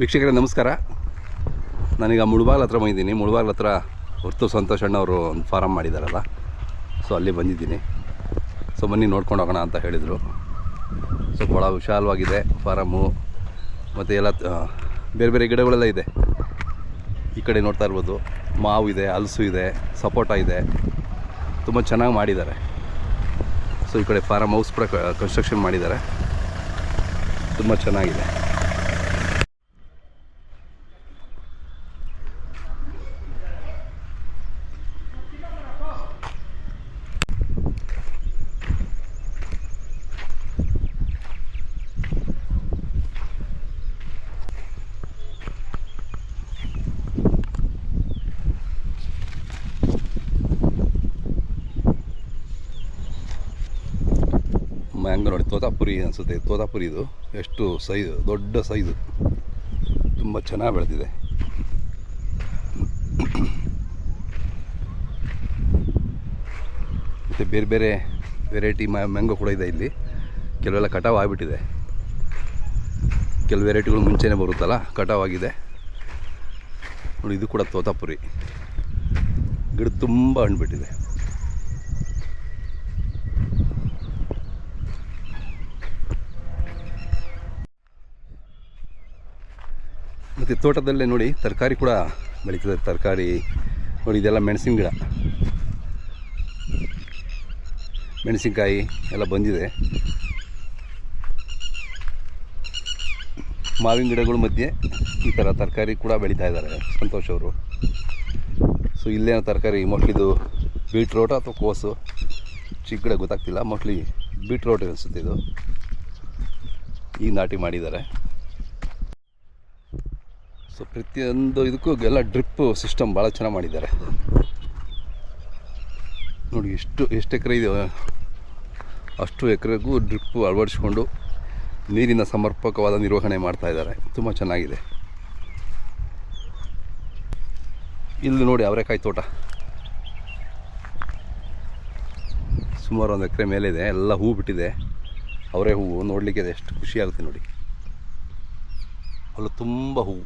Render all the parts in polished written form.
ವೀಕ್ಷಕರೇ ನಮಸ್ಕಾರ. ನಾನೀಗ ಮುಳಬಾಗ್ಲ ಹತ್ರ ಬಂದಿದ್ದೀನಿ. ಮುಳಬಾಗ್ಲ ಹತ್ರ ಹೊರ್ತು ಸಂತೋಷ್ ಅಣ್ಣ ಅವರು ಒಂದು ಫಾರಮ್ ಮಾಡಿದ್ದಾರಲ್ಲ, ಸೊ ಅಲ್ಲಿ ಬಂದಿದ್ದೀನಿ. ಸೊ ಬನ್ನಿ ನೋಡ್ಕೊಂಡು ಹೋಗೋಣ ಅಂತ ಹೇಳಿದರು. ಸೊ ಭಾಳ ವಿಶಾಲವಾಗಿದೆ ಫಾರಮ್ಮು, ಮತ್ತು ಎಲ್ಲ ಬೇರೆ ಬೇರೆ ಗಿಡಗಳೆಲ್ಲ ಇದೆ. ಈ ಕಡೆ ನೋಡ್ತಾ ಇರ್ಬೋದು, ಮಾವು ಇದೆ, ಹಲಸು ಇದೆ, ಸಪೋಟ ಇದೆ, ತುಂಬ ಚೆನ್ನಾಗಿ ಮಾಡಿದ್ದಾರೆ. ಸೊ ಈ ಕಡೆ ಫಾರಮ್ ಹೌಸ್ ಕೂಡ ಕನ್ಸ್ಟ್ರಕ್ಷನ್ ಮಾಡಿದ್ದಾರೆ, ತುಂಬ ಚೆನ್ನಾಗಿದೆ. ಮ್ಯಾಂಗೋ ನೋಡಿ, ತೋತಾಪುರಿ ಅನಿಸುತ್ತೆ. ತೋತಾಪುರಿ ಇದು ಎಷ್ಟು ಸೈಜ್, ದೊಡ್ಡ ಸೈಜು, ತುಂಬ ಚೆನ್ನಾಗಿ ಬೆಳೆದಿದೆ. ಮತ್ತು ಬೇರೆ ಬೇರೆ ವೆರೈಟಿ ಮ್ಯಾಂಗೋ ಕೂಡ ಇದೆ ಇಲ್ಲಿ. ಕೆಲವೆಲ್ಲ ಕಟಾವು ಆಗಿಬಿಟ್ಟಿದೆ, ಕೆಲವು ವೆರೈಟಿಗಳು ಮುಂಚೆನೇ ಬರುತ್ತಲ್ಲ, ಕಟಾವಾಗಿದೆ ನೋಡಿ. ಇದು ಕೂಡ ತೋತಾಪುರಿ ಗಿಡ ತುಂಬ ಹಣ್ಣು ಬಿಟ್ಟಿದೆ. ಮತ್ತು ತೋಟದಲ್ಲೇ ನೋಡಿ ತರಕಾರಿ ಕೂಡ ಬೆಳೀತದೆ. ತರಕಾರಿ ನೋಡಿ, ಇದೆಲ್ಲ ಮೆಣಸಿನ ಗಿಡ, ಮೆಣಸಿನ್ಕಾಯಿ ಎಲ್ಲ ಬಂದಿದೆ. ಮಾವಿನ ಗಿಡಗಳ ಮಧ್ಯೆ ಈ ಥರ ತರಕಾರಿ ಕೂಡ ಬೆಳೀತಾ ಇದ್ದಾರೆ ಸಂತೋಷ್ ಅವರು. ಸೊ ಇಲ್ಲೇನೋ ತರಕಾರಿ, ಮೋಸ್ಟ್ಲಿ ಇದು ಬೀಟ್ರೋಟ್ ಅಥವಾ ಕೋಸು, ಚಿಕ್ಕ ಗಿಡ ಗೊತ್ತಾಗ್ತಿಲ್ಲ, ಮೋಸ್ಟ್ಲಿ ಬೀಟ್ರೋಟ್ ಅನಿಸುತ್ತೆ. ಇದು ಈಗ ನಾಟಿ ಮಾಡಿದ್ದಾರೆ. ಸೊ ಪ್ರತಿಯೊಂದು ಇದಕ್ಕೂ ಎಲ್ಲ ಡ್ರಿಪ್ ಸಿಸ್ಟಮ್ ಭಾಳ ಚೆನ್ನಾಗಿ ಮಾಡಿದ್ದಾರೆ ನೋಡಿ. ಎಷ್ಟು ಎಕರೆ ಇದೆ, ಅಷ್ಟು ಎಕರೆಗೂ ಡ್ರಿಪ್ಪು ಅಳವಡಿಸ್ಕೊಂಡು ನೀರಿನ ಸಮರ್ಪಕವಾದ ನಿರ್ವಹಣೆ ಮಾಡ್ತಾಯಿದ್ದಾರೆ. ತುಂಬ ಚೆನ್ನಾಗಿದೆ. ಇಲ್ಲಿ ನೋಡಿ ಅವರೆಕಾಯಿ ತೋಟ ಸುಮಾರು 1 ಎಕರೆ ಮೇಲೆ ಇದೆ. ಎಲ್ಲ ಹೂ ಬಿಟ್ಟಿದೆ, ಅವರೇ ಹೂವು ನೋಡಲಿಕ್ಕೆ ಎಷ್ಟು ಖುಷಿಯಾಗುತ್ತೆ ನೋಡಿ. ಅಲ್ಲೂ ತುಂಬ ಹೂವು.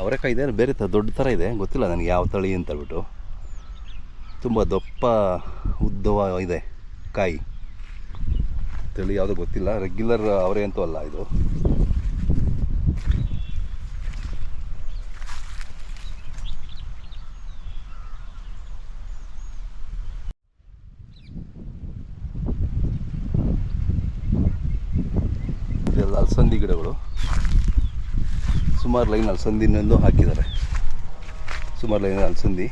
ಅವರೆಕಾಯಿ ಇದೆ, ಬೇರೆ ದೊಡ್ಡ ಥರ ಇದೆ, ಗೊತ್ತಿಲ್ಲ ನನಗೆ ಯಾವ ತಳಿ ಅಂತ ಹೇಳ್ಬಿಟ್ಟು. ತುಂಬ ದಪ್ಪ ಉದ್ದವ ಇದೆ ಕಾಯಿ, ತಳಿ ಯಾವುದೋ ಗೊತ್ತಿಲ್ಲ. ರೆಗ್ಯುಲರ್ ಅವರೇ ಅಂತೂ ಅಲ್ಲ ಇದು. ಇದೆಲ್ಲ ಅಲಸಂದಿ ಗಿಡಗಳು, ಸುಮಾರು ಲೈನ್ ಅಲಸಂದಿನಲ್ಲೂ ಹಾಕಿದ್ದಾರೆ. ಸುಮಾರು ಲೈನ್ ಅಲಸಂದಿ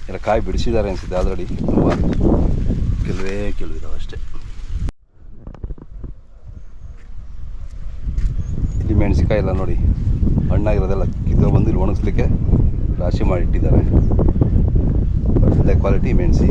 ಎಲ್ಲ ಕಾಯಿ ಬಿಡಿಸಿದ್ದಾರೆ ಅನಿಸುತ್ತೆ ಆಲ್ರೆಡಿ. ತುಂಬ ಕೆಲವಿದಾವೆ ಅಷ್ಟೇ. ಇಲ್ಲಿ ಮೆಣಸಿನ್ಕಾಯಿ ಎಲ್ಲ ನೋಡಿ, ಹಣ್ಣಾಗಿರೋದೆಲ್ಲ ಕಿತ್ತೋ ಬಂದು ಇಲ್ಲಿ ಒಣಗಿಸ್ಲಿಕ್ಕೆ ರಾಶಿ ಮಾಡಿಟ್ಟಿದ್ದಾರೆ. ಒಳ್ಳೆ ಕ್ವಾಲಿಟಿ ಮೆಣಸು.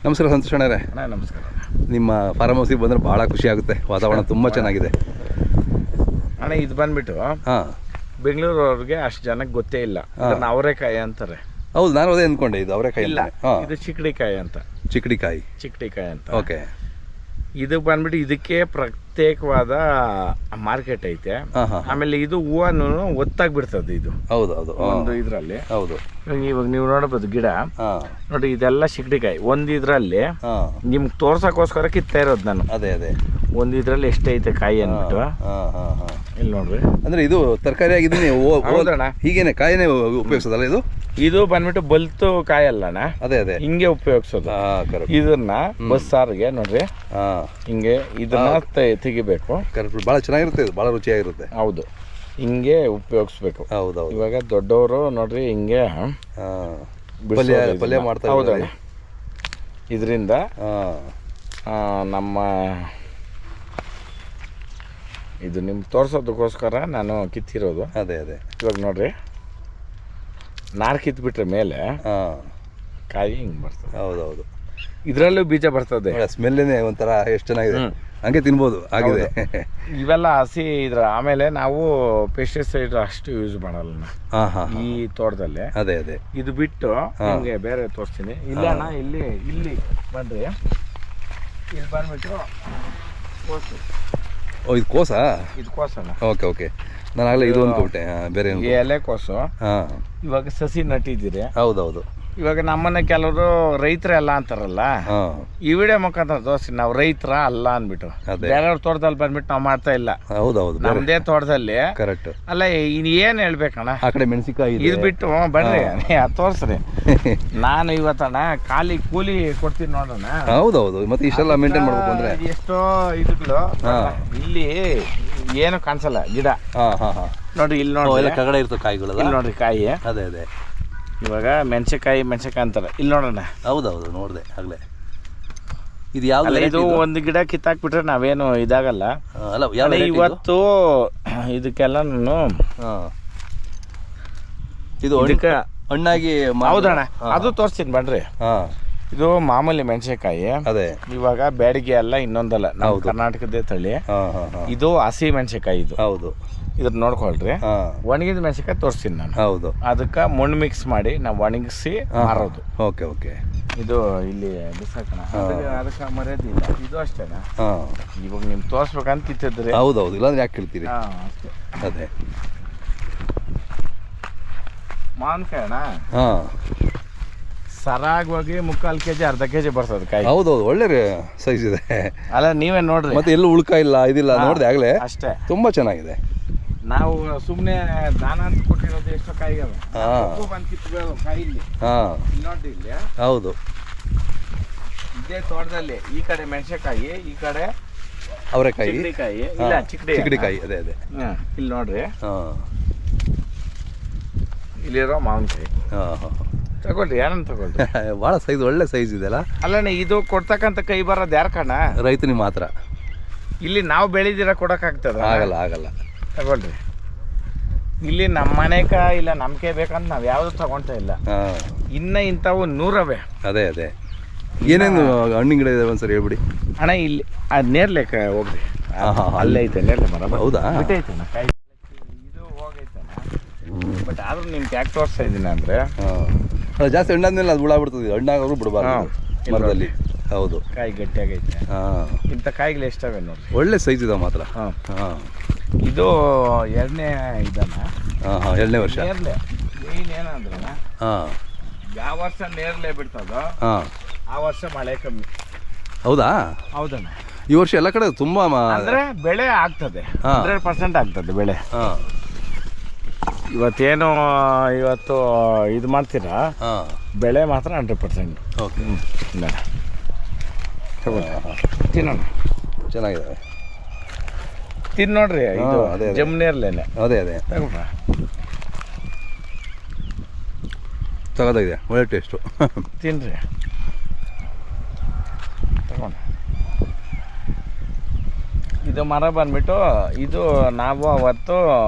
ನಮಸ್ಕಾರ ಸಂತೋಷ್ ಅಣ್ಣರೇ. ನಮಸ್ಕಾರ. ನಿಮ್ಮ ಫಾರ್ಮ್ ಹೌಸಿಗೆ ಬಂದರೆ ಭಾಳ ಖುಷಿ ಆಗುತ್ತೆ. ವಾತಾವರಣ ತುಂಬ ಚೆನ್ನಾಗಿದೆ ಅಣ್ಣ. ಇದು ಬಂದ್ಬಿಟ್ಟು ಬೆಂಗಳೂರವ್ರಿಗೆ ಅಷ್ಟು ಜನಕ್ಕೆ ಗೊತ್ತೇ ಇಲ್ಲ, ಅವರೆಕಾಯಿ ಅಂತಾರೆ. ಹೌದು, ನಾನು ಅದೇ ಅಂದ್ಕೊಂಡೆ. ಇದು ಅವರೆಕಾಯಿ ಇಲ್ಲ, ಇದು ಚಿಕ್ಕಡಿಕಾಯಿ ಅಂತ. ಚಿಕ್ಕಡಿಕಾಯಿ ಅಂತ. ಓಕೆ. ಇದು ಬಂದ್ಬಿಟ್ಟು ಇದಕ್ಕೆ ಪ್ರತ್ಯೇಕವಾದ ಮಾರ್ಕೆಟ್ ಐತೆ. ಆಮೇಲೆ ಇದು ಹೂವನ್ನು ಒತ್ತಾಗಿ ಬಿಡ್ತದೆ. ಇದು ಹೌದು ಒಂದು ಇದ್ರಲ್ಲಿ. ಹೌದು, ಇವಾಗ ನೀವು ನೋಡಬಹುದು ಗಿಡ ನೋಡಿ, ಇದೆಲ್ಲ ಚಿಕ್ಕಡಿಕಾಯಿ. ಒಂದ್ ಇದ್ರಲ್ಲಿ ನಿಮ್ಗೆ ತೋರ್ಸಕ್ಕೋಸ್ಕರ ಕಿತ್ತಾ ಇರೋದು ನಾನು. ಅದೇ ಒಂದ್ ಇದ್ರಲ್ಲಿ ಎಷ್ಟೈತೆ ಕಾಯಿ ಅಂದ್ಬಿಟ್ಟು ಇಲ್ಲಿ ನೋಡ್ರಿ. ಅಂದ್ರೆ ಇದು ತರಕಾರಿ ಆಗಿದ್ದೀನಿ ಹೀಗೇನೆ ಕಾಯಿನೇ ಉಪಯೋಗಿಸೋದಲ್ಲ ಇದು? ಇದು ಬಂದ್ಬಿಟ್ಟು ಬಲ್ತು ಕಾಯಿ ಅಲ್ಲಣ್ಣ, ಅದೇ ಹಿಂಗೆ ಉಪಯೋಗಿಸೋದು. ಇದನ್ನ ಬಸ್ಸಾರಿಗೆ ನೋಡ್ರಿ, ಹಿಂಗೆ ಇದನ್ನ ತೆಗಿಬೇಕು. ಬಹಳ ಚೆನ್ನಾಗಿರುತ್ತೆ, ಇದು ಬಹಳ ರುಚಿಯಾಗಿರುತ್ತೆ. ಹೌದು, ಹಿಂಗೆ ಉಪಯೋಗಿಸ್ಬೇಕು. ಹೌದು. ಇವಾಗ ದೊಡ್ಡವರು ನೋಡ್ರಿ ಹಿಂಗೆ ಪಲ್ಯ ಮಾಡ್ತಾರೆ. ಹೌದಣ್ಣ. ಇದರಿಂದ ನಮ್ಮ ಇದು ನಿಮ್ಗೆ ತೋರ್ಸೋದಕ್ಕೋಸ್ಕರ ನಾನು ಕಿತ್ತಿರೋದು. ಅದೇ ಇವಾಗ ನೋಡ್ರಿ, ನಾರು ಕಿತ್ಬಿಟ್ರೆ ಮೇಲೆ ಕಾಯಿ ಹಿಂಗೆ ಬರ್ತದೆ. ಹೌದೌದು. ಇದ್ರಲ್ಲೂ ಬೀಜ ಬರ್ತದೆ. ಸ್ಮೆಲ್ಲೇನೆ ಒಂಥರ ಎಷ್ಟು ಚೆನ್ನಾಗಿದೆ, ಹಂಗೆ ತಿನ್ಬೋದು ಆಗಿದೆ. ಇವೆಲ್ಲ ಹಸಿ ಇದ್ರ. ಆಮೇಲೆ ನಾವು ಪೆಸ್ಟಿಸೈಡ್ ಅಷ್ಟು ಯೂಸ್ ಮಾಡಲ್ಲ ಈ ತೋಟದಲ್ಲಿ. ಅದೇ ಅದೇ. ಇದು ಬಿಟ್ಟು ನಿಮ್ಗೆ ಬೇರೆ ತೋರಿಸ್ತೀನಿ. ಇಲ್ಲ ಅಣ್ಣ, ಇಲ್ಲಿ ಬನ್ರಿ. ಇಲ್ಲಿ ಬಂದ್ಬಿಟ್ಟು ಕೋಸು. ಓ, ಇದು ಕೋಸಾ? ಇದು ಕೋಸಣ್ಣ. ಓಕೆ ಓಕೆ, ನಾನು ಆಗಲೇ ಇದು ಅಂದ್ಕೊಬಿಟ್ಟೆ ಬೇರೆ. ಎಲೆ ಕೋಸು. ಇವಾಗ ಸಸಿ ನಟ್ಟಿದ್ದೀರಿ. ಹೌದೌದು. ಇವಾಗ ನಮ್ಮನ್ನ ಕೆಲವರು ರೈತರೆಲ್ಲ ಅಂತಾರಲ್ಲ, ಈ ವಿಡಿಯೋ ಮುಖಾಂತರ ತೋರಿಸ್ತೀನಿ ನಾವು ರೈತರ ಅಲ್ಲ ಅಂದ್ಬಿಟ್ಟು. ಬೇರೆಯವ್ರ ತೋಟದಲ್ಲಿ ಬಂದ್ಬಿಟ್ಟು ನಾವು ಮಾಡ್ತಾ ಇಲ್ಲ. ಹೌದೌದು, ನಮ್ದೇ ತೋಟದಲ್ಲಿ. ಕರೆಕ್ಟ್. ಅಲ್ಲ, ಇನ್ ಏನ್ ಹೇಳ್ಬೇಕಣ್ಣ, ಆ ಕಡೆ ಮೆಣಸಿನಕಾಯಿ ಇದು ಬಿಟ್ಟು ಬರ್ರಿ ತೋರ್ಸ್ರಿ. ನಾನು ಇವತ್ತಣ್ಣ ಖಾಲಿ ಕೂಲಿ ಕೊಡ್ತೀನಿ ನೋಡೋಣ. ಹೌದೌದು, ಮತ್ತೆ ಇಷ್ಟೆಲ್ಲ ಮೇಂಟೈನ್ ಮಾಡ್ಬೇಕು ಅಂದ್ರೆ ಎಷ್ಟೋ ಇದುಗಳು. ಇಲ್ಲಿ ಏನು ಕಾಣಿಸಲ್ಲ ಗಿಡ. ನೋಡ್ರಿ, ಇಲ್ಲಿ ನೋಡಿ ಕಗಡೆ ಇರ್ತದೆ ಕಾಯಿಗಳು. ಇಲ್ಲಿ ನೋಡ್ರಿ ಕಾಯಿ. ಅದೇ ಅದೇ. ಇವಾಗ ಮೆಣಸಿನಕಾಯಿ ಅಂತಾರೆ. ಇಲ್ಲಿ ನೋಡೋಣ. ಹೌದೌದು, ನೋಡಿದೆ ಆಗ್ಲೇ. ಇದು ಯಾವ? ಇದು ಒಂದು ಗಿಡ ಕಿತ್ತಾಕ್ಬಿಟ್ರೆ ನಾವೇನು ಇದಾಗಲ್ಲ. ಇವತ್ತು ಇದಕ್ಕೆಲ್ಲ ಇದು ಹಣ್ಣಾಗಿ. ಹೌದಣ್ಣ, ಅದು ತೋರಿಸ್ತೀನಿ ಬನ್ರಿ. ಇದು ಮಾಮೂಲಿ ಮೆಣಸಿನಕಾಯಿ. ಅದೇ. ಇವಾಗ ಬ್ಯಾಡಿಗೆ ಅಲ್ಲ, ಇನ್ನೊಂದಲ್ಲ, ನಾವು ಕರ್ನಾಟಕದ ತಳಿ. ಇದು ಹಸಿ ಮೆಣಸಿನಕಾಯಿ. ಇದು ಹೌದು. ಇದ್ರ ನೋಡ್ಕೊಳ್ರಿ. ಒಣಗಿದ ಮೆಣಸಿನಕಾಯಿ ತೋರಿಸ್ತೀನಿ ನಾನು. ಹೌದು. ಅದಕ್ಕೆ ಮಣ್ಣು ಮಿಕ್ಸ್ ಮಾಡಿ ನಾವು ಒಣಗಿಸಿ ಮಾರೋದು. Okay okay. ಇದು ಇಲ್ಲಿ ಬಿಸಾಕೋಣ, ಅದಕ್ಕೆ ಮರ್ಯಾದೆ ಇಲ್ಲ. ಇದು ಅಷ್ಟೇನಾ? ಇವಾಗ ನಿಮ್ಗೆ ತೋರಿಸ್ಬೇಕಂತ ಕಿತ್ತಿದ್ರಿ. ಹೌದೌದು, ಇಲ್ಲಾಂದ್ರೆ ಯಾಕೆ ಕೇಳ್ತೀರಿ? ಅಷ್ಟೇ. ಅದೇ. ಮಾವಿನಕಾಯಿ ಅಣ್ಣ ಸರಾಗವಾಗಿ 3/4 kg 1/2 kg ಬರ್ತದೆ ಕಾಯಿ. ಹೌದೌದು, ಒಳ್ಳೆ ಸೈಜ್ ಇದೆ. ಅಲ್ಲ, ನೀವೇ ನೋಡ್ರಿ. ಮತ್ತೆ ಎಲ್ಲೂ ಉಳ್ಕ ಇಲ್ಲ, ಇದಿಲ್ಲ. ನೋಡಿದೆ ಆಗ್ಲೇ. ಅಷ್ಟೇ. ತುಂಬಾ ಚೆನ್ನಾಗಿದೆ. ನಾವು ಸುಮ್ಮನೆ ದಾನ ಅಂತ ಕೊಟ್ಟಿರೋದು ಎಷ್ಟೋ ಕಾಯಿಗಳು ಬಂದು ಕಿತ್ಬೇಕು ಕಾಯಿ. ಇಲ್ಲಿ ನೋಡ್ರಿ, ಇಲ್ಲಿ. ಹೌದು. ಇದೇ ತೋಟದಲ್ಲಿ ಈ ಕಡೆ ಮೆಣಸಿನಕಾಯಿ, ಈ ಕಡೆ ಅವರೆಕಾಯಿ, ಇಲ್ಲ ಚಿಕ್ಕಡಿಕಾಯಿ. ಅದೇ ಅದೇ. ಇಲ್ಲಿ ನೋಡ್ರಿ, ಇಲ್ಲಿರೋ ಮಾವಿನಕಾಯಿ. ತಗೊಳ್ರಿ, ಯಾರನ್ನ ತಗೊಳ್ರಿ. ಭಾಳ ಸೈಜ್, ಒಳ್ಳೆ ಸೈಜ್ ಇದೆಲ್ಲ. ಅಲ್ಲಣ್ಣ, ಇದು ಕೊಡ್ತಕ್ಕಂಥ ಕೈ ಬರೋದು ಯಾರ ಕಣ? ರೈತನಿಗೆ ಮಾತ್ರ. ಇಲ್ಲಿ ನಾವು ಬೆಳೆದಿರ ಕೊಡೋಕ್ಕಾಗ್ತದ? ಆಗಲ್ಲ ಆಗಲ್ಲ. ತಗೊಳ್ರಿ. ಇಲ್ಲಿ ನಮ್ಮ ಮನೆಕ ಇಲ್ಲ ನಮ್ಗೆ ಬೇಕಂತ ನಾವು ಯಾವ್ದು ತಗೊಂತ ಇಲ್ಲ. ಇನ್ನ ಇಂಥವು 100 ಅದೇ ಅದೇ. ಏನೇನು ಹಣ್ಣಿನ ಗಿಡ ಇದೆ ಒಂದ್ಸರಿ ಹೇಳ್ಬಿಡಿ ಅಣ್ಣ. ಇಲ್ಲಿ ಅದು ನೇರ್ಲೆಕ್ಕ ಹೋಗ್ರಿ, ಅಲ್ಲೇ ಐತೆ ನೇರ್ಲೆ ಮರ. ಹೌದಾ? ಬಿಟ್ಟೈತಣ್ಣ ಕಾಯಿ. ಇದು ಹೋಗೈತಣ್ಣ. ಬಟ್ ಆದ್ರೂ ನಿಮ್ಗೆ ಯಾಕೆ ತೋರಿಸ್ತಾ ಇದ್ದೀನಿ ಅಂದ್ರೆ, ಜಾಸ್ತಿ ಹಣ್ಣಾದ್ಮೇಲೆ ಅದು ಬಿಡ್ತದೆ. ಹಣ್ಣಾಗೋರು ಬಿಡಬಾರ್ದು ಮರದಲ್ಲಿ. ಹೌದು, ಕಾಯಿ ಗಟ್ಟಿಯಾಗೈತೆ. ಇಂಥ ಕಾಯಿಗಳು ಎಷ್ಟವೆ ನೋಡಿ, ಒಳ್ಳೆ ಸೈಜ್ ಇದಾವೆ ಮಾತ್ರ. ಇದು 2ನೇ ಇದನ್ನ. 2ನೇ ವರ್ಷ. ನೇರ್ಲೆ ಮೇನ್ ಏನಂದ್ರಣ್ಣ, ಯಾವ ವರ್ಷ ನೇರ್ಲೆ ಬಿಡ್ತದೋ ಆ ವರ್ಷ ಮಳೆ ಕಮ್ಮಿ. ಹೌದಾ? ಹೌದಣ್ಣ. ಈ ವರ್ಷ ಎಲ್ಲ ಕಡೆ ತುಂಬಾ ಅಂದ್ರೆ ಬೆಳೆ ಆಗ್ತದೆ, 100% ಆಗ್ತದೆ ಬೆಳೆ. ಇವತ್ತೇನು ಇವತ್ತು ಇದು ಮಾಡ್ತೀರಾ, ಬೆಳೆ ಮಾತ್ರ 100%. ಓಕೆ. ತಿನ್ನೋಣ, ಚೆನ್ನಾಗಿದೆ. ತಿನ್ ನೋಡ್ರಿ, ಇದು ಜಮ್ನೇರ್ಲೇನೆ. ಅದೇ ಅದೇ. ತಗೊಳ್ರ, ತಗೋದಾಗಿದೆ, ಒಳ್ಳೆ ಟೇಸ್ಟು. ತಿನ್ರಿ, ತಗೊಂಡು. ಇದು ಮರ ಬಂದ್ಬಿಟ್ಟು ಇದು ನಾವು ಅವತ್ತು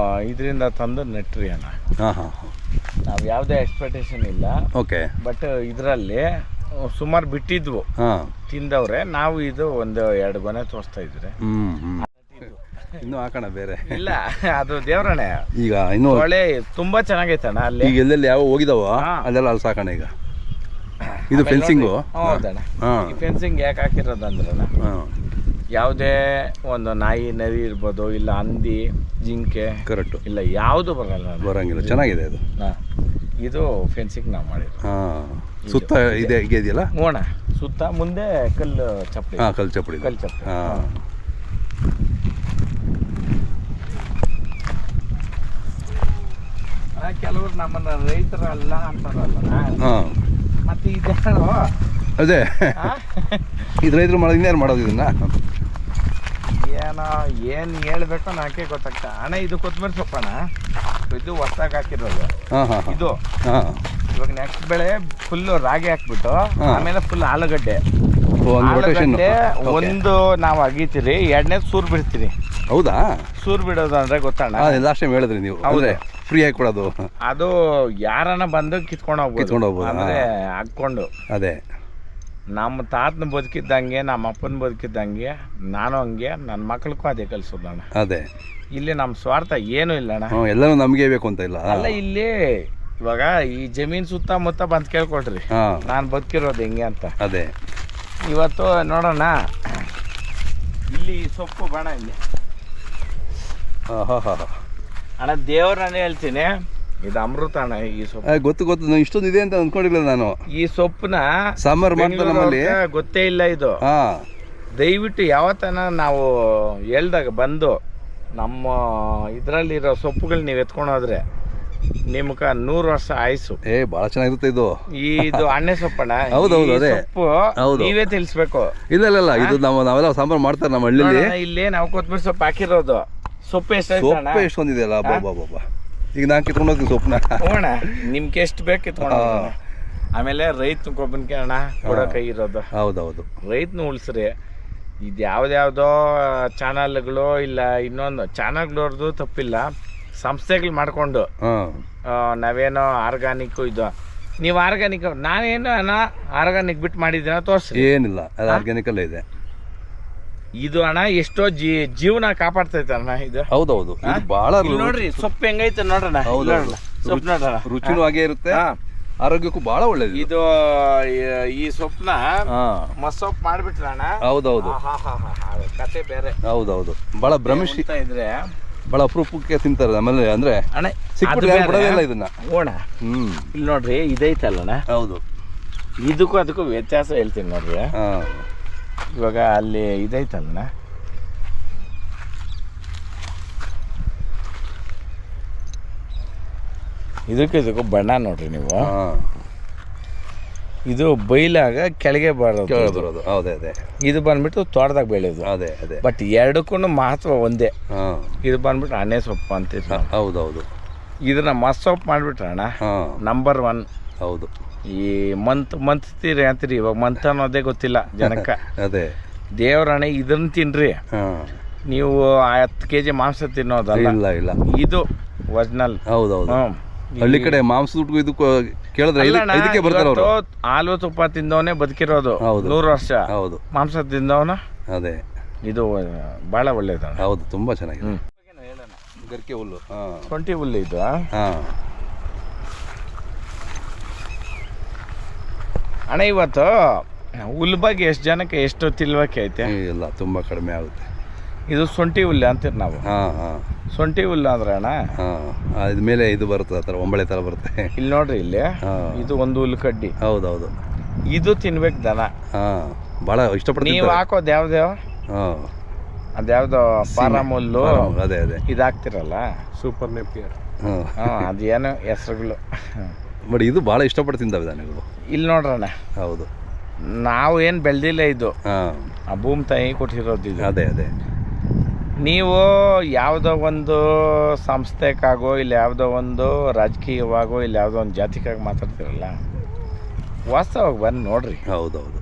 ಇದರಿಂದ ತಂದು ನೆಟ್ರಿ ಅಣ್ಣ. ನಾವು ಯಾವುದೇ ಎಕ್ಸ್ಪೆಕ್ಟೇಷನ್ ಇಲ್ಲ. ಓಕೆ. ಬಟ್ ಇದರಲ್ಲಿ ಸುಮಾರು ಬಿಟ್ಟಿದ್ವು ತಿಂದವ್ರೆ. ನಾವು ಇದು 1-2 ಗೊನೆ ತೋರಿಸ್ತಾ ಇದ್ರೆ ಇನ್ನೂ ಹಾಕೋಣ ಬೇರೆ. ಇಲ್ಲ, ಅದು ದೇವ್ರಣ್ಣೆ. ಈಗ ಇನ್ನೂ ಒಳ್ಳೆ ತುಂಬಾ ಚೆನ್ನಾಗೈತಣ್ಣ. ಅಲ್ಲಿ ಈಗ ಎಲ್ಲೆಲ್ಲಿ ಯಾವ ಹೋಗಿದಾವ ಅಲ್ಲೆಲ್ಲ ಅಲ್ಲಿ ಸಾಕೋಣ. ಈಗ ಇದು ಫೆನ್ಸಿಂಗು. ಹೌದಣ್ಣ. ಈ ಫೆನ್ಸಿಂಗ್ ಯಾಕೆ ಹಾಕಿರೋದಂದ್ರಣ್ಣ, ಯಾವುದೇ ಒಂದು ನಾಯಿ ನರಿ ಇರ್ಬೋದು, ಇಲ್ಲ ಹಂದಿ ಜಿಂಕೆ, ಕರೆಕ್ಟು, ಇಲ್ಲ ಯಾವುದು ಬರಂಗಿಲ್ಲ. ಚೆನ್ನಾಗಿದೆ ಅದು. ಇದು ಫೆನ್ಸಿಂಗ್ ನಾವು ಮಾಡಿದ್ವಿ. ಸುತ್ತ ಇದೆ ಇದೆಯಲ್ಲ. ನೋಣ ಸುತ್ತ ಮುಂದೆ ಕಲ್ಲು ಚಪ್ಪಡಿ. ಕಲ್ಲು ಚಪ್ಪಡಿ. ಕೆಲವರು ನಮ್ಮನ್ನ ರೈತರಲ್ಲ ಅಂತಾರಲ್ಲ, ಮತ್ತೆ ಇದ್ಯಾರು ಅದೇ ಇದು ರೈತರು ಮಾಡೋದು, ಇನ್ಯಾರು ಮಾಡೋದು ಇದನ್ನ? ಏನು ಹೇಳ್ಬೇಕೋ ನಾಕೆ ಗೊತ್ತಾಗ್ತಾ ಅಣ್ಣ. ಇದು ಕೊತ್ತಂಬರಿ ಸೊಪ್ಪಣ್ಣ, ಇದು ಹೊಸ್ದಾಗಿ ಹಾಕಿರೋದು. ಇದು ಇವಾಗ ನೆಕ್ಸ್ಟ್ ಬೆಳೆ ಫುಲ್ ರಾಗಿ ಹಾಕ್ಬಿಟ್ಟು ಆಮೇಲೆ ಫುಲ್ ಆಲೂಗಡ್ಡೆ ಒಂದು ನಾವು ಅಗಿತೀರಿ, 2ನೇ ಸೂರ್ ಬಿಡ್ತೀರಿ. ಹೌದಾ? ಸೂರ್ ಬಿಡೋದು ಅಂದ್ರೆ ಗೊತ್ತಣ್ಣ, ಲಾಸ್ಟ್ ಟೈಮ್ ಹೇಳಿದ್ರಿ ನೀವು. ಹೌದೇ, ಫ್ರೀ ಆಗಿ ಕೊಡೋದು. ಅದು ಯಾರನ್ನ ಬಂದು ಕಿತ್ಕೊಂಡು ಹೋಗ್ಬೋದು ಅಂದ್ರೆ ಹಾಕೊಂಡು. ಅದೇ ನಮ್ಮ ತಾತನ ಬದುಕಿದ್ದಂಗೆ ನಮ್ಮ ಅಪ್ಪನ ಬದುಕಿದ್ದಂಗೆ ನಾನು ಹಂಗೆ ನನ್ನ ಮಕ್ಳಿಗೂ ಅದೇ ಕಲಿಸೋದಣ್ಣ. ಅದೇ ಇಲ್ಲಿ ನಮ್ಮ ಸ್ವಾರ್ಥ ಏನೂ ಇಲ್ಲ ಅಣ್ಣ. ಎಲ್ಲರೂ ನಮಗೆ ಬೇಕು ಅಂತ ಇಲ್ಲ. ಅಲ್ಲ ಇಲ್ಲಿ ಇವಾಗ ಈ ಜಮೀನು ಸುತ್ತಮುತ್ತ ಬಂದು ಕೇಳ್ಕೊಳ್ರಿ ನಾನು ಬದುಕಿರೋದು ಹೆಂಗೆ ಅಂತ. ಅದೇ ಇವತ್ತು ನೋಡೋಣ ಇಲ್ಲಿ ಸೊಪ್ಪು ಬೇಡ ಇಲ್ಲಿ ಅಣ್ಣ ದೇವ್ರನ್ನೇ ಹೇಳ್ತೀನಿ, ಇದು ಅಮೃತ ಅಣ್ಣ. ಈ ಸೊಪ್ಪು ಗೊತ್ತು ಇಷ್ಟೊಂದು ಇದೆ ಅಂತ ಅಂದ್ಕೊಂಡಿರ್ಲಿಲ್ಲ ನಾನು. ಈ ಸೊಪ್ಪನ್ನ ಸಾಂಬಾರು ಮಾಡ್ತಾರೆ ನಮ್ಮಲ್ಲಿ, ಗೊತ್ತೇ ಇಲ್ಲ ಇದು. ದಯವಿಟ್ಟು ಯಾವತ್ತನ ನಾವು ಹೇಳ್ದಾಗ ಬಂದು ನಮ್ಮ ಇದರಲ್ಲಿರೋ ಸೊಪ್ಪುಗಳು ನೀವು ಎತ್ಕೊಂಡು ಹೋದ್ರೆ ನಿಮ್ಗೆ 100 ವರ್ಷ ಆಯ್ಸು. ಭಾಳ ಚೆನ್ನಾಗಿರುತ್ತೆ ಇದು. ಇದು ಅಣ್ಣೆ ಸೊಪ್ಪಣ್ಣ. ಹೌದೌದು, ಅದೇ ಸೊಪ್ಪು ನೀವೇ ತಿಳಿಸ್ಬೇಕು. ಇಲ್ಲ ಇದು ನಾವೆಲ್ಲ ಸಾಂಬಾರು ಮಾಡ್ತಾರೆ ನಮ್ಮ ಹಳ್ಳಿಲಿ. ಇಲ್ಲಿ ನಾವು ಕೊತ್ತಂಬರಿ ಸೊಪ್ಪು ಹಾಕಿರೋದು. ಸೊಪ್ಪು ಎಷ್ಟೊಂದಿದೆಯಲ್ಲ ಬಾಬಾ. ಈಗ ನಾನು ಕಿತ್ಕೊಂಡು ಹೋಗ್ತೀನಿ ಸೊಪ್ಪನ್ನ. ಹೋಗೋಣ, ನಿಮ್ಗೆ ಎಷ್ಟು ಬೇಕು ಕಿತ್ಕೊಂಡು. ಆಮೇಲೆ ರೈತ ಕೊಬ್ಬನಿಗೆ ಅಣ್ಣ ಕೊಡೋ ಕೈ ಇರೋದು. ಹೌದೌದು, ರೈತನ ಉಳಿಸ್ರಿ. ಇದು ಯಾವ್ದ್ಯಾವ್ದೋ ಚಾನಲ್ಗಳು ಇಲ್ಲ ಇನ್ನೊಂದು ಚಾನಲ್ಗಳವ್ರದ್ದು ತಪ್ಪಿಲ್ಲ, ಸಂಸ್ಥೆಗಳು ಮಾಡ್ಕೊಂಡು ನಾವೇನೋ ಆರ್ಗಾನಿಕ್ ಇದು ನೀವು ಆರ್ಗಾನಿಕ್, ನಾನೇನು ಆರ್ಗಾನಿಕ್ ಬಿಟ್ಟು ಮಾಡಿದ್ದೀನ ತೋರಿಸಿ. ಏನಿಲ್ಲ, ಅದು ಆರ್ಗ್ಯಾನಿಕ್ ಅಲ್ಲೇ ಇದೆ. ಇದು ಅಣ್ಣ ಎಷ್ಟೋ ಜೀವನ ಕಾಪಾಡ್ತೈತೆ ಅಣ್ಣ ಇದು. ಹೌದೌದು, ಬಹಳ ನೋಡ್ರಿ ಸೊಪ್ಪು ಹೆಂಗೈತೆ ನೋಡೋಣ. ಸೊಪ್ಪು ನೋಡೋಣ, ರುಚಿನೂ ಹಾಗೆ ಇರುತ್ತೆ, ಆರೋಗ್ಯಕ್ಕೂ ಬಹಳ ಒಳ್ಳೇದು ಇದು. ಈ ಸೊಪ್ಪನ್ನ ಮಸ್ಸೊಪ್ಪು ಮಾಡ್ಬಿಟ್ರ ಅಣ್ಣ. ಹೌದೌದು, ಕತೆ ಬೇರೆ. ಹೌದೌದು, ಬಹಳ ಭ್ರಮಿಸಿ ಇದ್ರೆ ಬಹಳ ಅಪರೂಪಕ್ಕೆ ತಿಂತಾರೆ. ಆಮೇಲೆ ಅಂದ್ರೆ ಅಣ್ಣ ಸಿಕ್ಬಿಡೋದಿಲ್ಲ ಇದನ್ನ. ಓಣ ಇಲ್ಲಿ ನೋಡ್ರಿ ಇದೈತಲ್ಲಣ್ಣ. ಹೌದು, ಇದಕ್ಕೂ ಅದಕ್ಕೂ ವ್ಯತ್ಯಾಸ ಹೇಳ್ತೀನಿ ನೋಡ್ರಿ. ಇವಾಗ ಅಲ್ಲಿ ಇದೈತಲ್ಲಣ್ಣ, ಇದಕ್ಕೂ ಬಣ್ಣ ನೋಡ್ರಿ ನೀವು. ಇದು ಬೈಲಾಗ ಕೆಳಗೆ ಬರೋದು. ಅದೇ ಇದು ಬಂದ್ಬಿಟ್ಟು ತೋಟದಾಗ ಬೆಳೆಯೋದು. ಅದೇ ಬಟ್ ಎರಡಕ್ಕೂ ಮಹತ್ವ ಒಂದೇ. ಇದು ಬಂದ್ಬಿಟ್ಟು ಅಣ್ಣೆ ಸೊಪ್ಪು ಅಂತಿದ್ರು. ಹೌದೌದು, ಇದನ್ನ ಮಸ್ಸೊಪ್ಪು ಮಾಡ್ಬಿಟ್ರೆ ಅಣ್ಣ ನಂಬರ್ 1. ಹೌದು, ಈ ಮಂತ್ ತೀರಿ ಅಂತೀರಿ, ಇವಾಗ ಮಂತ್ ಅನ್ನೋದೇ ಗೊತ್ತಿಲ್ಲ ಜನಕ್ಕೆ. ಅದೇ ದೇವ್ರಣ್ಣ ಇದನ್ನ ತಿನ್ರಿ, ನೀವು 10 kg ಮಾಂಸ ತಿನ್ನೋದಲ್ಲ. ಇಲ್ಲ ಇದು ಒರಿಜಿನಲ್. ಹೌದೌದು, ಹಳ್ಳಿ ಕಡೆ ಮಾಂಸದ ಇದು ಕೇಳಿದ್ರೆ ಇದಕ್ಕೆ ಬರ್ತಾರೆ ಅವರು. ಹಾಲು ತುಪ್ಪ ತಿಂದವನೇ ಬದುಕಿರೋದು 100 ವರ್ಷ. ಹೌದು, ಮಾಂಸ ತಿಂದವನ. ಅದೇ ಇದು ಬಹಳ ಒಳ್ಳೇದು. ಹೌದು, ತುಂಬಾ ಚೆನ್ನಾಗಿದೆ. ಗರಿಕೆ ಹುಲ್ಲು, ಶುಂಠಿ ಹುಲ್ಲು ಇದು. ಅಣ್ಣ ಇವತ್ತು ಹುಲ್ಲು ಬಗ್ಗೆ ಎಷ್ಟು ಜನಕ್ಕೆ ಎಷ್ಟು ತಿಳುವಳಿಕೆ ಐತೆ? ಇಲ್ಲ, ತುಂಬಾ ಕಡಿಮೆ ಆಗುತ್ತೆ. ಇದು ಶುಂಠಿ ಹುಲ್ಲು ಅಂತೀರಿ ನಾವು. ಶುಂಠಿ ಹುಲ್ಲು ಅಂದ್ರೆ ಅಣ್ಣ ಇದ್ಮೇಲೆ ಇದು ಬರುತ್ತೆ, ಆ ಥರ ಒಂಬಳೆ ಥರ ಬರುತ್ತೆ. ಇಲ್ಲಿ ನೋಡ್ರಿ, ಇಲ್ಲಿ ಇದು ಒಂದು ಹುಲ್ಲು ಕಡ್ಡಿ. ಹೌದೌದು, ಇದು ತಿನ್ಬೇಕು ದನ. ಭಾಳ ಇಷ್ಟಪಡ್ತೀನಿ. ನೀವು ಹಾಕೋದು ಯಾವ್ದ್ಯಾವ ಅದ್ಯಾವ್ದೋ ಫಾರಂ ಹುಲ್ಲು. ಅದೇ ಇದು ಹಾಕ್ತಿರಲ್ಲ, ಸೂಪರ್ ನೆಪಿಯರ್. ಅದೇನೋ ಹೆಸರುಗಳು. ಬಟ್ ಇದು ಭಾಳ ಇಷ್ಟಪಟ್ಟು ತಿಂತಾವೆ ದನಗಳು. ಇಲ್ಲಿ ನೋಡ್ರಣ್ಣ, ಹೌದು, ನಾವು ಏನು ಬೆಳೆದಿಲ್ಲ ಇದು, ಆ ಭೂಮಿ ತಾಯಿ ಕೊಟ್ಟಿರೋದು ಇದು. ಅದೇ ನೀವು ಯಾವುದೋ ಒಂದು ಸಂಸ್ಥೆಗಾಗೋ ಇಲ್ಲ ಯಾವುದೋ ಒಂದು ರಾಜಕೀಯವಾಗೋ ಇಲ್ಲ ಯಾವುದೋ ಒಂದು ಜಾತಿಗಾಗಿ ಮಾತಾಡ್ತಿರಲ್ಲ, ವಾಸ್ತವವಾಗಿ ಬಂದು ನೋಡ್ರಿ. ಹೌದೌದು,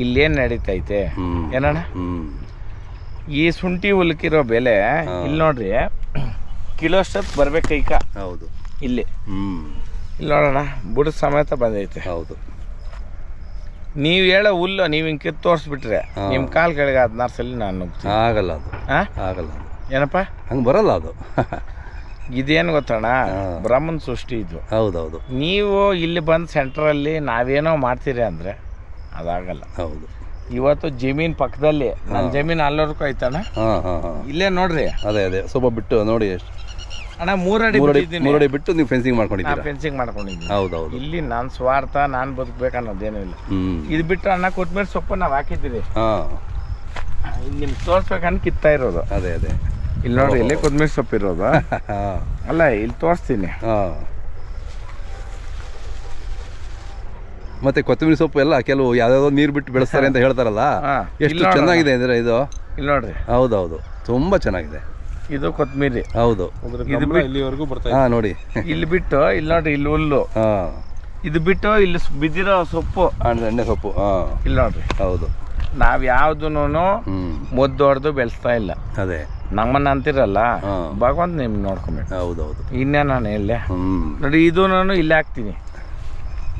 ಇಲ್ಲೇನು ನಡೀತೈತೆ ಏನಣ್ಣ. ಈ ಶುಂಠಿ ಹುಲ್ಕಿರೋ ಬೆಲೆ ಇಲ್ಲಿ ನೋಡ್ರಿ, ಕಿಲೋಷ್ಟೊತ್ತು ಬರ್ಬೇಕು ಕೈಕ. ಹೌದು, ಇಲ್ಲಿ ಇಲ್ಲಿ ನೋಡೋಣ, ಬುಡ ಸಮೇತ ಬಂದೈತೆ. ಹೌದು, ನೀವು ಹೇಳೋ ಹುಲ್ಲು ನೀವು ಹಿಂಗೆ ಕಿತ್ತು ತೋರಿಸ್ಬಿಟ್ರೆ ನಿಮ್ಮ ಕಾಲು ಕೆಳಗೆ 16 ಸಲ ನಾನು ಆಗಲ್ಲ. ಅದು ಆಗಲ್ಲ. ಏನಪ್ಪ ಹಂಗೆ ಬರಲ್ಲ ಅದು. ಇದೇನು ಗೊತ್ತಣ್ಣ, ಬ್ರಹ್ಮನ ಸೃಷ್ಟಿ ಇದು. ಹೌದೌದು, ನೀವು ಇಲ್ಲಿ ಬಂದು ಸೆಂಟ್ರಲ್ಲಿ ನಾವೇನೋ ಮಾಡ್ತೀರಿ ಅಂದರೆ ಅದಾಗಲ್ಲ. ಹೌದು, ಇವತ್ತು ಜಮೀನ್ ಪಕ್ಕದಲ್ಲಿ ನನ್ನ ಜಮೀನು ಅಲ್ಲವರೆಗೂ ಐತಣ್ಣ. ಇಲ್ಲೇ ನೋಡ್ರಿ. ಅದೇ ಸ್ವಲ್ಪ ಬಿಟ್ಟು ನೋಡಿ. ಅಣ್ಣ 3 ಅಡಿ ಬಿಟ್ಟು ನೀವು ಫೆನ್ಸಿಂಗ್ ಮಾಡ್ಕೊಂಡಿದ್ದೀರಾ? ಫೆನ್ಸಿಂಗ್ ಮಾಡ್ಕೊಂಡಿದ್ದೀನಿ. ಹೌದೌದು, ಇಲ್ಲಿ ನನ್ನ ಸ್ವಾರ್ಥ, ನಾನು ಬದುಕಬೇಕನ್ನೋದೇನೂ ಇಲ್ಲ. ಇದು ಬಿಟ್ಟು ಅಣ್ಣ ಕೊತ್ತಂಬರಿ ಸೊಪ್ಪು ನಾವು ಹಾಕಿದ್ದೀವಿ. ನಿಮ್ಗೆ ತೋರಿಸ್ಬೇಕಂತ ಕಿತ್ತಾ ಇರೋದು. ಅದೇ ಇಲ್ಲಿ ನೋಡ್ರಿ, ಇಲ್ಲೇ ಕೊತ್ತಂಬರಿ ಸೊಪ್ಪು ಇರೋದು. ಅಲ್ಲ, ಇಲ್ಲಿ ತೋರಿಸ್ತೀನಿ. ಮತ್ತೆ ಕೊತ್ತಂಬರಿ ಸೊಪ್ಪು ಎಲ್ಲ ಕೆಲವು ಯಾವ್ಯಾವ್ದೋ ನೀರು ಬಿಟ್ಟು ಬೆಳೆಸ್ತಾರೆ ಅಂತ ಹೇಳ್ತಾರಲ್ಲ, ಎಷ್ಟು ಚೆನ್ನಾಗಿದೆ ಅಂದ್ರೆ ಇದು. ಇಲ್ಲಿ ನೋಡ್ರಿ, ಹೌದೌದು, ತುಂಬಾ ಚೆನ್ನಾಗಿದೆ. ಇದು ಕೊತ್ತಂಬರಿ. ಹೌದು, ಇಲ್ಲಿವರೆಗೂ ಬರ್ತಾ ನೋಡಿ. ಇಲ್ಲಿ ಬಿಟ್ಟು ಇಲ್ಲಿ ನೋಡ್ರಿ, ಇಲ್ಲಿ ಹುಲ್ಲು. ಇದು ಬಿಟ್ಟು ಇಲ್ಲಿ ಬಿದ್ದಿರೋ ಸೊಪ್ಪು, ಎಣ್ಣೆ ಸೊಪ್ಪು. ಇಲ್ಲಿ ನೋಡ್ರಿ. ಹೌದು, ನಾವ್ ಯಾವ್ದೂನು ಮುದ್ದು ಹೊಡೆದು ಬೆಳೆಸ್ತಾ ಇಲ್ಲ. ಅದೇ ನಮ್ಮನ್ನ ಅಂತಿರಲ್ಲ, ಭಗವಂತ ನಿಮ್ ನೋಡ್ಕೊಬೇಕು. ಹೌದೌದು, ಇನ್ನೇ ನಾನು ಹೇಳ ನೋಡಿ, ಇದು ನಾನು ಇಲ್ಲೇ ಹಾಕ್ತೀನಿ.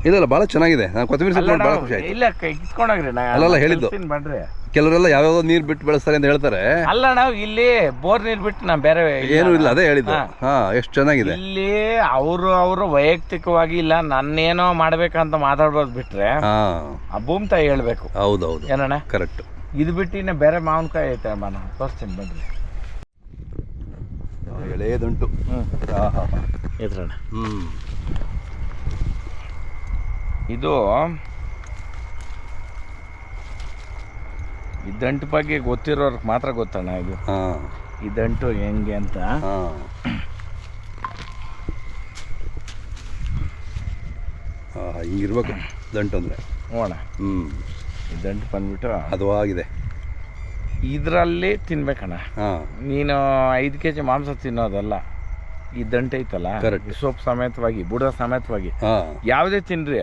ಇಲ್ಲ ಭಾಳ ಚೆನ್ನಾಗಿದೆ. ನಾನು ಕೊತ್ತಂಬರಿ ಸೊಪ್ಪು ನೋಡಿ ಭಾಳ ಖುಷಿ ಆಯ್ತು. ಇಲ್ಲ ಕಿತ್ಕೊಂಡೋಗ್ರಿ ಅಲ್ಲಲ್ಲ ಹೇಳಿದ್ದು. ಬನ್ರಿ. ಕೆಲವರೆಲ್ಲ ಯಾವ್ಯಾವ ನೀರು ಬಿಟ್ಟು ಬೆಳೆಸ್ತಾರೆ ಅಂತ ಹೇಳ್ತಾರೆ. ಅಲ್ಲ ನಾವು ಇಲ್ಲಿ ಬೋರ್ ನೀರು ಬಿಟ್ಟು ನಾವು ಬೇರೆ ಏನೂ ಇಲ್ಲ, ಅದೇ ಹೇಳಿದ್ದು. ಹಾ, ಎಷ್ಟು ಚೆನ್ನಾಗಿದೆ. ಇಲ್ಲಿ ಅವರು ವೈಯಕ್ತಿಕವಾಗಿ ಇಲ್ಲ ನನ್ನೇನೋ ಮಾಡ್ಬೇಕಂತ ಮಾತಾಡ್ಬೋದು ಬಿಟ್ರೆ ಆ ಭೂಮಿ ತಾಯಿ ಹೇಳ್ಬೇಕು. ಹೌದೌದು, ಏನಣ್ಣ ಕರೆಕ್ಟ್. ಇದು ಬಿಟ್ಟು ಇನ್ನು ಬೇರೆ ಮಾವಿನಕಾಯಿ ಐತೆ ನಾನು ತೋರಿಸ್ತೀನಿ ಬನ್ರಿ. ಎಳೆದುಂಟು. ಇದ್ರಣ್ಣ ಇದು ಈ ದಂಟು ಬಗ್ಗೆ ಗೊತ್ತಿರೋರ್ಗೆ ಮಾತ್ರ ಗೊತ್ತಣ್ಣ. ಇದು ಈ ದಂಟು ಹೆಂಗೆ ಅಂತ. ಹಿಂಗಿರ್ಬೇಕು ದಂಟು ಅಂದರೆ. ನೋಡ ಈ ದಂಟು ಬಂದ್ಬಿಟ್ಟು ಅದು ಆಗಿದೆ. ಇದರಲ್ಲಿ ತಿನ್ಬೇಕಣ್ಣ. ನೀನು 5 kg ಮಾಂಸ ತಿನ್ನೋದಲ್ಲ, ಈ ದಂಟು ಐತಲ್ಲ ಸೊಪ್ಪು ಸಮೇತವಾಗಿ ಬುಡ ಸಮೇತವಾಗಿ ಯಾವುದೇ ತಿನ್ರಿ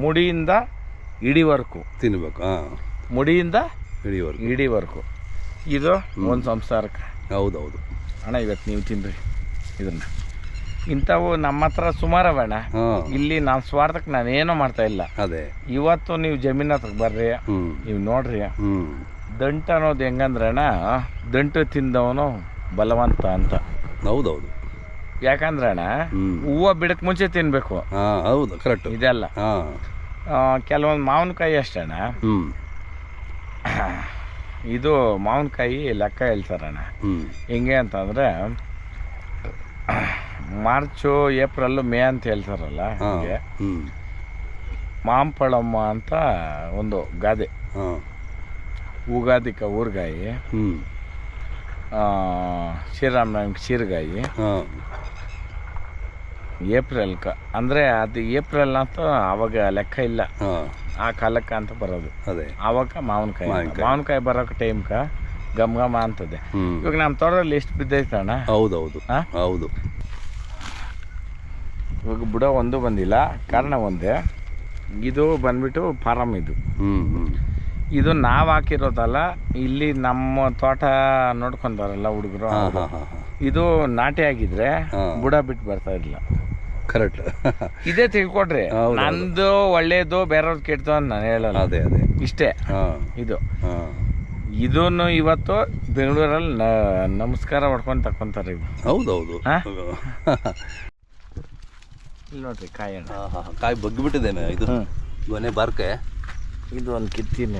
ಮುಡಿಯಿಂದ ಇಡಿವರೆಗೂ ತಿನ್ಬೇಕು. ಮುಡಿಯಿಂದ ಇಡಿವರೆಗೂ ಇದು ಒಂದು ಸಂಸಾರಕ್ಕೆ. ಹೌದೌದು ಅಣ್ಣ, ಇವತ್ತು ನೀವು ತಿನ್ರಿ ಇದನ್ನ. ಇಂಥವು ನಮ್ಮ ಹತ್ರ ಸುಮಾರು ಅಣ್ಣ. ಇಲ್ಲಿ ನಾನು ಸ್ವಾರ್ಥಕ್ಕೆ ನಾನೇನೋ ಮಾಡ್ತಾ ಇಲ್ಲ. ಅದೇ ಇವತ್ತು ನೀವು ಜಮೀನ್ ಹತ್ರಕ್ಕೆ ಬರ್ರಿ, ನೀವು ನೋಡ್ರಿ. ದಂಟು ಅನ್ನೋದು ಹೆಂಗಂದ್ರೆ ಅಣ್ಣ, ದಂಟು ತಿಂದವನು ಬಲವಂತ ಅಂತ. ಹೌದೌದು. ಯಾಕಂದ್ರೆ ಅಣ್ಣ ಹೂವು ಬಿಡಕ್ಕೆ ಮುಂಚೆ ತಿನ್ಬೇಕು. ಹೌದು, ಕರೆಕ್ಟ್. ಇದೆಲ್ಲ ಕೆಲವೊಂದು ಮಾವಿನಕಾಯಿ ಅಷ್ಟೇ ಅಣ್ಣ. ಇದು ಮಾವಿನಕಾಯಿ ಲೆಕ್ಕ ಹೇಳ್ತಾರಣ್ಣ. ಹೆಂಗೆ ಅಂತಂದ್ರೆ ಮಾರ್ಚು ಏಪ್ರಿಲ್ ಮೇ ಅಂತ ಹೇಳ್ತಾರಲ್ಲ, ಹಂಗೆ ಮಾಂಪಳಮ್ಮ ಅಂತ ಒಂದು ಗಾದೆ. ಉಗಾದಿಕ ಊರ್ಗಾಯಿ, ಶ್ರೀರಾಮನವಮಿಗೆ ಶೀರ್ಗಾಯಿ, ಏಪ್ರಿಲ್ಕ ಅಂದರೆ ಅದು ಏಪ್ರಿಲ್ ಅಂತ ಅವಾಗ ಲೆಕ್ಕ ಇಲ್ಲ, ಆ ಕಾಲಕ್ಕೆ ಅಂತ ಬರೋದು. ಆವಾಗ ಮಾವಿನಕಾಯಿ ಬರೋಕೆ ಟೈಮ್ಕ ಘಮ ಘಮ ಅಂತದೆ. ಇವಾಗ ನಮ್ಮ ತೋಟದಲ್ಲಿ ಎಷ್ಟು ಬಿದ್ದೈತಣ್ಣ. ಹೌದೌದು ಹೌದು. ಇವಾಗ ಬುಡ ಒಂದು ಬಂದಿಲ್ಲ, ಕಾರಣ ಒಂದೇ. ಇದು ಬಂದ್ಬಿಟ್ಟು ಫಾರಮ್. ಇದು ನಾವು ಹಾಕಿರೋದಲ್ಲ, ಇಲ್ಲಿ ನಮ್ಮ ತೋಟ ನೋಡ್ಕೊಂತಾರಲ್ಲ ಹುಡುಗರು, ಇದು ನಾಟಿ ಆಗಿದ್ರೆ ಬುಡ ಬಿಟ್ಟು ಬರ್ತಾ ಇರಲಿಲ್ಲ. ಕರೆಕ್ಟ್. ಇದೇ ತಿಳ್ಕೊಡ್ರಿ, ನಂದು ಒಳ್ಳೇದು ಬೇರೆಯವ್ರದ್ದು ಕೆಟ್ಟದು ಅಂತ ನಾನು ಹೇಳಲ್ಲ. ಅದೇ ಅದೇ ಇಷ್ಟೇ. ಇದನ್ನು ಇವತ್ತು ಬೆಂಗಳೂರಲ್ಲಿ ನಮಸ್ಕಾರ ಹೊಡ್ಕೊಂಡು ತಕೊಂತಾರೆ ಇವು. ಹೌದೌದು. ಇಲ್ಲಿ ನೋಡ್ರಿ ಕಾಯಿ ಕಾಯಿ ಬಗ್ಗಿಬಿಟ್ಟಿದ್ದೇನೆ. ಇದು ಗೊನೆ ಬಾರ್ಕೆ. ಇದು ಒಂದು ಕಿತ್ತಿನ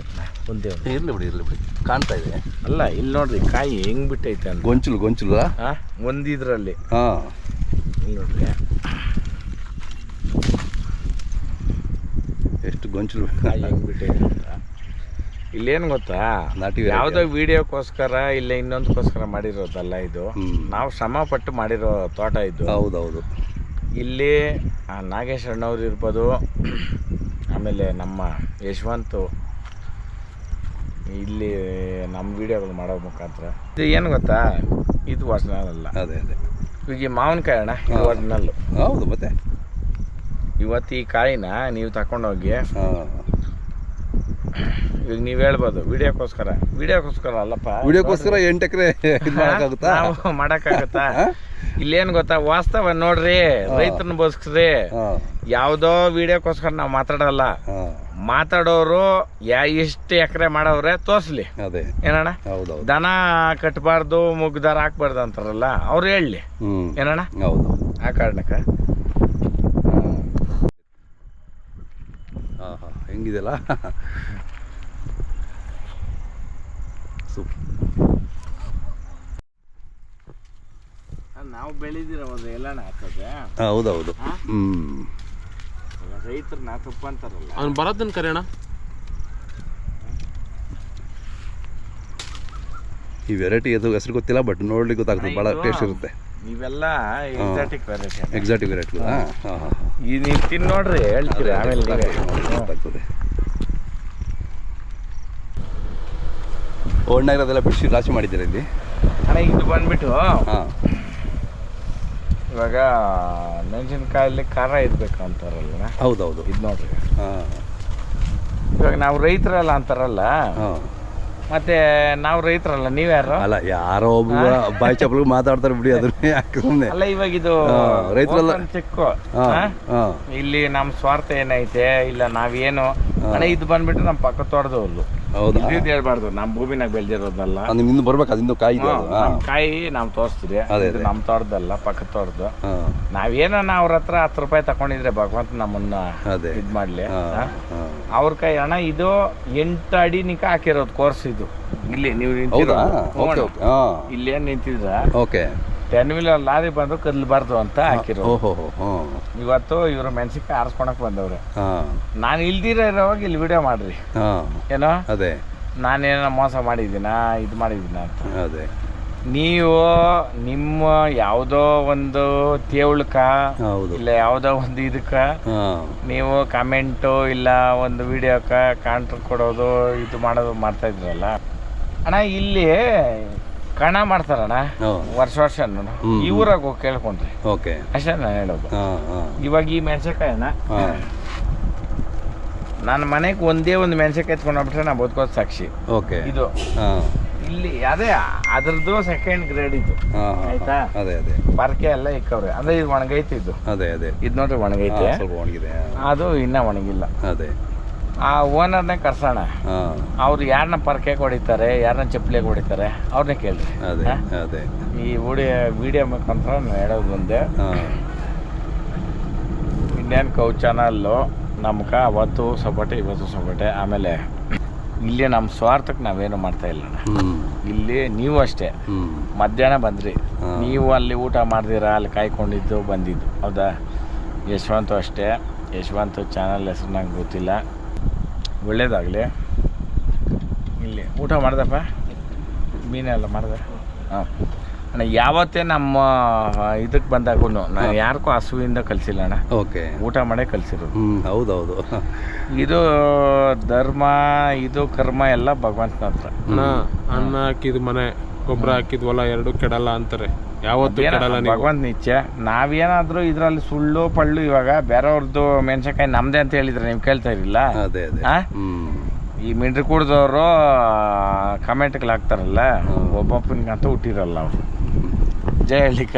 ಒಂದೇ ಇರ್ಲಿ ಬಿಡಿ ಕಾಣ್ತಾ ಇದೆ. ಅಲ್ಲ, ಇಲ್ಲಿ ನೋಡ್ರಿ ಕಾಯಿ ಹೆಂಗ್ ಬಿಟ್ಟೈತೆ ಅಂತ. ಗೊಂಚಲು ಒಂದಿದ್ರಲ್ಲಿ. ಇಲ್ಲಿ ನೋಡ್ರಿ ಎಷ್ಟು ಗೊಂಚಲು ಕಾಯಿ ಹೆಂಗ್ ಬಿಟ್ಟೈತೆ ಅಂತ. ಇಲ್ಲೇನು ಗೊತ್ತಾ, ಯಾವುದೋ ವಿಡಿಯೋಕ್ಕೋಸ್ಕರ ಇಲ್ಲ ಇನ್ನೊಂದಕ್ಕೋಸ್ಕರ ಮಾಡಿರೋದಲ್ಲ. ಇದು ನಾವು ಶ್ರಮ ಪಟ್ಟು ಮಾಡಿರೋ ತೋಟ ಇದು. ಹೌದೌದು. ಇಲ್ಲಿ ನಾಗೇಶ್ ಅಣ್ಣವ್ರು ಇರ್ಬೋದು, ಆಮೇಲೆ ನಮ್ಮ ಯಶವಂತು ಇಲ್ಲಿ ನಮ್ಮ ವಿಡಿಯೋಗಳು ಮಾಡೋ ಮುಖಾಂತರ. ಇದು ಏನು ಗೊತ್ತಾ, ಇದು ಒರಿಜಿನಲ್ ಅಲ್ಲ. ಅದೇ ಅದೇ. ಈಗ ಈ ಮಾವಿನಕಾಯಿ ಅಣ್ಣ, ಇದು ಒರಿಜಿನಲ್ಲು. ಹೌದು. ಮತ್ತೆ ಇವತ್ತು ಈ ಕಾಯಿನ ನೀವು ತಗೊಂಡೋಗಿ, ಈಗ ನೀವು ಹೇಳ್ಬೋದು ವಿಡಿಯೋಕ್ಕೋಸ್ಕರ ಅಲ್ಲಪ್ಪ, ವಿಡಿಯೋಕ್ಕೋಸ್ಕರ 8 ಎಕರೆ ನಾವು ಮಾಡೋಕ್ಕಾಗುತ್ತಾ? ಇಲ್ಲೇನು ಗೊತ್ತಾ, ವಾಸ್ತವ ನೋಡ್ರಿ, ರೈತರನ್ನ ಬೋಸ್ಕ್ರಿ. ಯಾವುದೋ ವಿಡಿಯೋಕ್ಕೋಸ್ಕರ ನಾವು ಮಾತಾಡಲ್ಲ. ಮಾತಾಡೋರು ಎಷ್ಟು ಎಕರೆ ಮಾಡವ್ರೆ ತೋರಿಸ್ಲಿ. ಏನಣ್ಣ, ದನ ಕಟ್ಟಬಾರ್ದು, ಮುಗ್ದಾರ ಹಾಕ್ಬಾರ್ದು ಅಂತಾರಲ್ಲ, ಅವ್ರು ಹೇಳಲಿ. ಏನಣ್ಣ, ಆ ಕಾರಣಕ್ಕೆ ಹೆಂಗಿದೆಲ್ಲ. ನಾವು ಬೆಳೆದಿರೋದು ಎಲ್ಲಾನ ಹಾಕೋದೆ. ಹೌದೌದು. ರೈತರನ್ನ ತಪ್ಪು ಅಂತಾರಲ್ಲ, ಅವ್ನು ಬರೋದನ್ನ ಕರೆಯೋಣ. ಈ ವೆರೈಟಿ ಅದು ಹೆಸರು ಗೊತ್ತಿಲ್ಲ, ಬಟ್ ನೋಡ್ಲಿಕ್ಕೆ ಗೊತ್ತಾಗ್ತದೆ, ಭಾಳ ಟೇಸ್ಟ್ ಇರುತ್ತೆ. ಇವೆಲ್ಲ ಎಕ್ಸಾಟಿಕ್ ವೆರೈಟಿ. ಈ ನೀವು ತಿನ್ ನೋಡ್ರಿ, ಹೇಳ್ತೀರಿ ಆಮೇಲೆ ಗೊತ್ತಾಗ್ತದೆ. ಒಣ್ಣಾಗಿರೋದೆಲ್ಲ ಬಿಡಿಸಿ ರಾಶಿ ಮಾಡಿದ್ದೀರಾ ಇಲ್ಲಿ ಅಣ್ಣ. ಇದು ಬಂದ್ಬಿಟ್ಟು ಇವಾಗ ಮೆಣಸಿನ್ಕಾಯಲ್ಲಿ ಖಾರ ಇರ್ಬೇಕು ಅಂತಾರಲ್ಲ. ಹೌದೌದು. ಇದು ನೋಡ್ರಿ, ಇವಾಗ ನಾವು ರೈತರಲ್ಲ ಅಂತಾರಲ್ಲ, ಮತ್ತೆ ನಾವು ರೈತರಲ್ಲ ನೀವ್ಯಾರು? ಅಲ್ಲ ಯಾರೋ ಒಬ್ಬ ಬಾಯಿ ಚಪ್ಪಲಿಗೆ ಮಾತಾಡ್ತಾರೆ ಬಿಡಿ, ಅದನ್ನೇ ಯಾಕೆ ಸುಮ್ಮನೆ. ಅಲ್ಲ ಇವಾಗ ಇದು ರೈತರೆಲ್ಲ ಚಿಕ್ಕು ಇಲ್ಲಿ ನಮ್ಮ ಸ್ವಾರ್ಥ ಏನೈತೆ ಇಲ್ಲ ನಾವೇನು ಅಣ್ಣ ಇದು ಬಂದ್ಬಿಟ್ಟು ನಮ್ಮ ಪಕ್ಕ ತೋಟದವ್ರು. ಹೌದಾ? ಇದು ಹೇಳ್ಬಾರ್ದು, ನಮ್ಮ ಭೂಮಿನಾಗ ಬೆಳೆದಿರೋದಲ್ಲ. ನಿಮ್ಮಿಂದ ಬರ್ಬೇಕು, ಅದಿಂದ ಕಾಯಿ ಇದೆ ಅದು. ನಮ್ ಕಾಯಿ ನಾವು ತೋರಿಸ್ತೀರಿ, ಇದು ನಮ್ಮ ತೋಟದಲ್ಲ ಪಕ್ಕ ತೋಟದ್ದು. ನಾವೇನ ಅವ್ರ ಹತ್ರ 10 ರೂಪಾಯಿ ತಗೊಂಡಿದ್ರೆ ಭಗವಂತ ನಮ್ಮನ್ನ ಇದ್ ಮಾಡ್ಲಿ. ಅವ್ರ ಕೈ ಅಣ್ಣ ಇದು 8 ಅಡಿ ನಿಕ ಹಾಕಿರೋದು ಕೋರ್ಸ್ ಇದು. ಇಲ್ಲಿ ನೀವು ಇಲ್ಲಿ ಏನ್ ನಿಂತಿದ್ರ 10 ವೀಲರ್ ಲಾರಿ ಬಂದು ಕದ್ಲಬಾರ್ದು ಅಂತ ಹಾಕಿರೋ. ಇವತ್ತು ಇವ್ರು ಮೆಣಸಿನ್ಕಾಯಿ ಆರಿಸ್ಕೊಳಕ್ ಬಂದವ್ರೆ. ನಾನು ಇಲ್ದಿರೋವಾಗ ಇಲ್ಲಿ ವಿಡಿಯೋ ಮಾಡ್ರಿ ಏನೋ ನಾನೇನೋ ಮೋಸ ಮಾಡಿದ್ದೀನ ಇದು ಮಾಡಿದ್ದೀನ ಅಂತ. ನೀವು ನಿಮ್ಮ ಯಾವುದೋ ಒಂದು ತೇವಳಕ ಇಲ್ಲ ಯಾವುದೋ ಒಂದು ಇದಕ್ಕ ನೀವು ಕಮೆಂಟು ಇಲ್ಲ ಒಂದು ವಿಡಿಯೋಕ ಕಾಂಟ್ರ್ ಕೊಡೋದು ಇದು ಮಾಡೋದು ಮಾಡ್ತಾ ಇದ್ರಲ್ಲ ಅಣ್ಣ. ಇಲ್ಲಿ ಕಣ ಮಾಡ್ತಾರಣ್ಣ ವರ್ಷ ಈ ಊರಾಗ ಹೋಗಿ ಕೇಳ್ಕೊಂಡ್ರಿ ಅಷ್ಟೇ ನಾನು ಹೇಳೋದು. ಇವಾಗ ಈ ಮೆಣಸಿನ್ಕಾಯಿನ ನನ್ನ ಮನೆಗೆ ಒಂದೇ ಒಂದು ಮೆಣಸಿನ್ಕಾಯಿ ಎತ್ಕೊಂಡೋಗ್ಬಿಟ್ರೆ ನಾ ಬದುಕೋದು ಸಾಕ್ಷಿ. ಇದು ಇಲ್ಲಿ ಅದೇ ಅದ್ರದ್ದು ಸೆಕೆಂಡ್ ಗ್ರೇಡ್ ಇದು ಆಯ್ತಾ. ಪರ್ಕೆ ಎಲ್ಲ ಇಕ್ಕವ್ರೆ ಅಂದ್ರೆ ಇದು ಒಣಗೈತಿದ್ದು. ಇದು ನೋಡ್ರಿ ಒಣಗೈತೆ, ಅದು ಇನ್ನ ಒಣಗಿಲ್ಲ. ಆ ಓನರ್ನೇ ಕರ್ಸೋಣ, ಅವ್ರು ಯಾರನ್ನ ಪರ್ಕೆ ಹೊಡಿತಾರೆ ಯಾರನ್ನ ಚಪ್ಪಲಿಗೆ ಹೊಡಿತಾರೆ ಅವ್ರನ್ನೇ ಕೇಳ್ರಿ. ಈ ವಿಡಿಯೋ ಮುಖಾಂತರ ನಾನು ಹೇಳೋದು ಒಂದೇ, ಇಂಡಿಯನ್ ಕೌ ಚಾನಲ್ಲು ನಮ್ಗೆ ಅವತ್ತು ಸಪೋಟೆ ಇವತ್ತು ಸಪೋಟೆ. ಆಮೇಲೆ ಇಲ್ಲಿ ನಮ್ಮ ಸ್ವಾರ್ಥಕ್ಕೆ ನಾವೇನು ಮಾಡ್ತಾ ಇಲ್ಲ. ಇಲ್ಲಿ ನೀವು ಅಷ್ಟೇ ಮಧ್ಯಾಹ್ನ ಬಂದ್ರಿ, ನೀವು ಅಲ್ಲಿ ಊಟ ಮಾಡ್ದಿರ ಅಲ್ಲಿ ಕಾಯ್ಕೊಂಡಿದ್ದು ಬಂದಿದ್ದು ಹೌದಾ. ಯಶವಂತು ಅಷ್ಟೇ, ಯಶವಂತು ಚಾನಲ್ ಹೆಸರು ನಂಗೆ ಗೊತ್ತಿಲ್ಲ. ಒಳ್ಳೇದಾಗಲಿ. ಇಲ್ಲಿ ಊಟ ಮಾಡ್ದಪ್ಪ, ಮೀನೆಲ್ಲ ಮಾಡಿದೆ. ಹಾಂ ಅಣ್ಣ, ಯಾವತ್ತೇ ನಮ್ಮ ಇದಕ್ಕೆ ಬಂದಾಗೂ ನಾನು ಯಾರಿಗೂ ಹಸುವಿಂದ ಕಲಿಸಿಲ್ಲ ಅಣ್ಣ. ಊಟ ಮಾಡೇ ಕಲಿಸಿರೋದು. ಹೌದೌದು. ಇದು ಧರ್ಮ ಇದು ಕರ್ಮ ಎಲ್ಲ ಭಗವಂತನ ಹತ್ರ. ಅನ್ನ ಹಾಕಿದ ಮನೆ ಗೊಬ್ಬರ ಹಾಕಿದ್ ಹೊಲ ಎರಡು ಕೆಡಲ್ಲ ಅಂತಾರೆ, ಯಾವತ್ತು ಕೆಡಲ್ಲ. ಭಗವಂತನ ಇಚ್ಛೆ. ನಾವೇನಾದ್ರೂ ಇದ್ರಲ್ಲಿ ಸುಳ್ಳು ಪಳ್ಳು ಇವಾಗ ಬೇರೆಯವ್ರದ್ದು ಮೆಣಸಿನ್ಕಾಯಿ ನಮ್ದೇ ಅಂತ ಹೇಳಿದ್ರೆ ನೀವು ಕೇಳ್ತಾ ಇರಲಿಲ್ಲ. ಈ ಮಿಂಡ್ರಿ ಕುಡ್ದವರು ಕಮೆಂಟ್ಗಳು ಹಾಕ್ತಾರಲ್ಲ, ಒಬ್ಬೊಬ್ಬನಿಗಂತೂ ಹುಟ್ಟಿರಲ್ಲ ಅವರು. ಜಯ ಹಳ್ಳಿಕ.